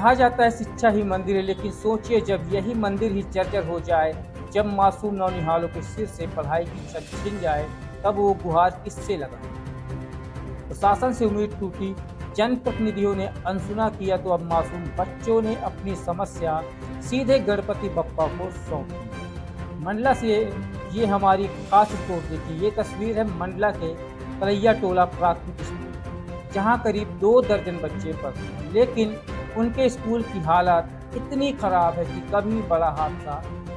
कहा जाता है शिक्षा ही मंदिर है, लेकिन सोचिए जब यही मंदिर ही जर्जर हो जाए, जब मासूम नौनिहालों के सिर से पढ़ाई की छत छिन जाए, तब वो गुहार किससे लगाए। प्रशासन से उम्मीद टूटी, जनप्रतिनिधियों ने अनसुना किया तो अब मासूम बच्चों ने अपनी समस्या सीधे गणपति बप्पा को सौंप दी। मंडला से ये हमारी खास रिपोर्ट देखिए। ये तस्वीर है मंडला के कलैया टोला प्राथमिक स्कूल, जहाँ करीब 2 दर्जन बच्चे पढ़ते हैं, लेकिन उनके स्कूल की हालत इतनी खराब है कि कभी बड़ा हादसा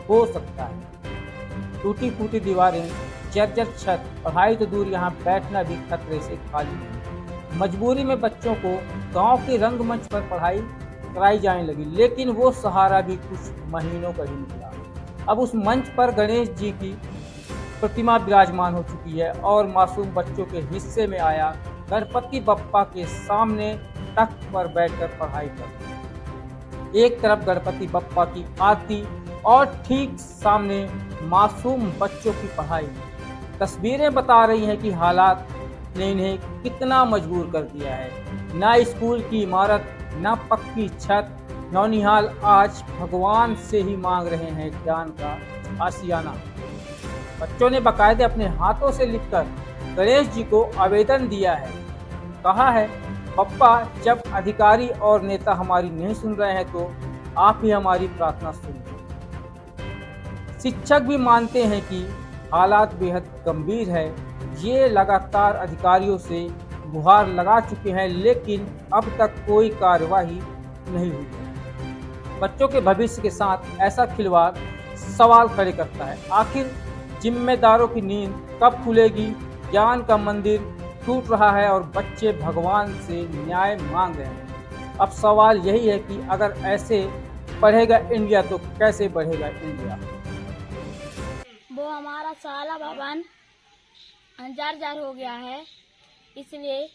हो सकता है। टूटी फूटी दीवारें, जर्जर छत, पढ़ाई तो दूर यहाँ बैठना भी खतरे से खाली है। मजबूरी में बच्चों को गांव के रंगमंच पर पढ़ाई कराई जाने लगी, लेकिन वो सहारा भी कुछ महीनों का ही निकला। अब उस मंच पर गणेश जी की प्रतिमा विराजमान हो चुकी है और मासूम बच्चों के हिस्से में आया गणपति बप्पा के सामने तख्त पर बैठकर पढ़ाई कर। एक तरफ गणपति बप्पा की आरती और ठीक सामने मासूम बच्चों की पढ़ाई। तस्वीरें बता रही हैं कि हालात ने इन्हें कितना मजबूर कर दिया है। ना स्कूल की इमारत, ना पक्की छत, नौनिहाल आज भगवान से ही मांग रहे हैं ज्ञान का आशियाना। बच्चों ने बाकायदे अपने हाथों से लिखकर गणेश जी को आवेदन दिया है। कहा है, पप्पा जब अधिकारी और नेता हमारी नहीं सुन रहे हैं तो आप ही हमारी प्रार्थना सुनिए। शिक्षक भी मानते हैं कि हालात बेहद गंभीर है। ये लगातार अधिकारियों से गुहार लगा चुके हैं, लेकिन अब तक कोई कार्रवाई नहीं हुई है। बच्चों के भविष्य के साथ ऐसा खिलवाड़ सवाल खड़े करता है। आखिर जिम्मेदारों की नींद कब खुलेगी। ज्ञान का मंदिर टूट रहा है और बच्चे भगवान से न्याय मांग रहे हैं। अब सवाल यही है कि अगर ऐसे बढ़ेगा इंडिया तो कैसे बढ़ेगा इंडिया। वो हमारा साला भवन जर्जर हो गया है, इसलिए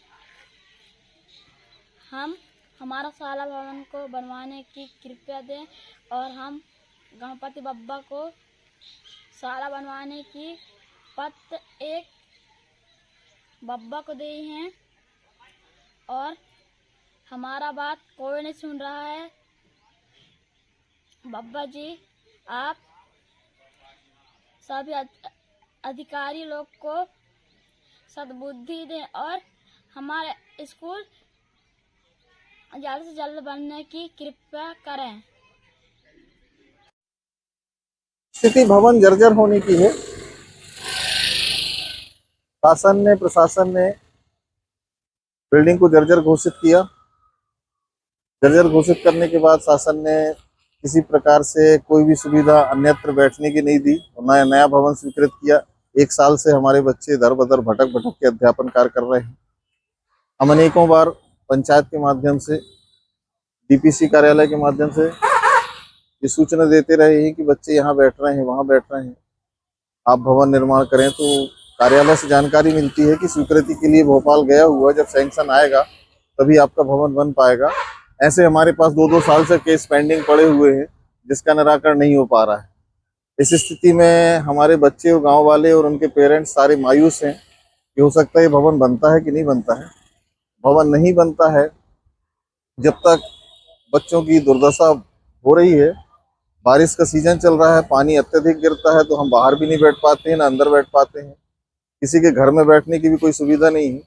हम हमारा साला भवन को बनवाने की कृपया दें और हम गणपति बप्पा को साला बनवाने की पत्र एक बप्पा को दे हैं और हमारा बात कोई नहीं सुन रहा है। बप्पा जी, आप सभी अधिकारी लोग को सद्बुद्धि दें और हमारे स्कूल जल्द से जल्द बनने की कृपया करें। स्थिति भवन जर्जर होने की है। प्रशासन ने बिल्डिंग को जर्जर घोषित किया। जर्जर घोषित करने के बाद शासन ने किसी प्रकार से कोई भी सुविधा अन्यत्र बैठने की नहीं दी और नया भवन स्वीकृत किया। 1 साल से हमारे बच्चे दर बदर भटक भटक के अध्यापन कार्य कर रहे हैं। हम अनेकों बार पंचायत के माध्यम से, डीपीसी कार्यालय के माध्यम से ये सूचना देते रहे हैं कि बच्चे यहाँ बैठ रहे हैं, वहाँ बैठ रहे हैं, आप भवन निर्माण करें। तो कार्यालय से जानकारी मिलती है कि स्वीकृति के लिए भोपाल गया हुआ, जब सैंक्शन आएगा तभी आपका भवन बन पाएगा। ऐसे हमारे पास 2-2 साल से केस पेंडिंग पड़े हुए हैं, जिसका निराकरण नहीं हो पा रहा है। इस स्थिति में हमारे बच्चे और गांव वाले और उनके पेरेंट्स सारे मायूस हैं कि हो सकता है ये भवन बनता है कि नहीं बनता है। भवन नहीं बनता है जब तक बच्चों की दुर्दशा हो रही है। बारिश का सीजन चल रहा है, पानी अत्यधिक गिरता है तो हम बाहर भी नहीं बैठ पाते हैं, ना अंदर बैठ पाते हैं। किसी के घर में बैठने की भी कोई सुविधा नहीं है।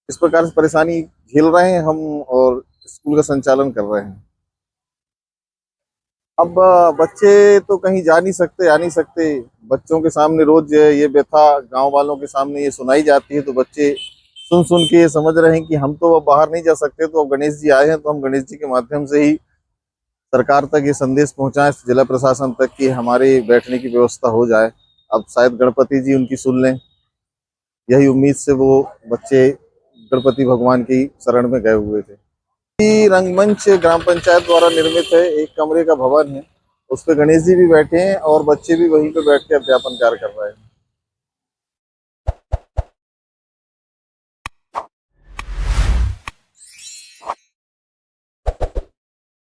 इस प्रकार से परेशानी झेल रहे हैं हम और स्कूल का संचालन कर रहे हैं। अब बच्चे तो कहीं जा नहीं सकते, आ नहीं सकते। बच्चों के सामने रोज ये व्यथा गांव वालों के सामने ये सुनाई जाती है, तो बच्चे सुन सुन के ये समझ रहे हैं कि हम तो अब बाहर नहीं जा सकते, तो अब गणेश जी आए हैं तो हम गणेश जी के माध्यम से ही सरकार तक ये संदेश पहुंचाएं, जिला प्रशासन तक कि हमारे बैठने की व्यवस्था हो जाए। अब शायद गणपति जी उनकी सुन लें, यही उम्मीद से वो बच्चे गणपति भगवान की शरण में गए हुए थे। रंगमंच ग्राम पंचायत द्वारा निर्मित है, 1 कमरे का भवन है, उस पर गणेश जी भी बैठे हैं और बच्चे भी वहीं पे बैठ के अध्यापन कार्य कर रहे हैं।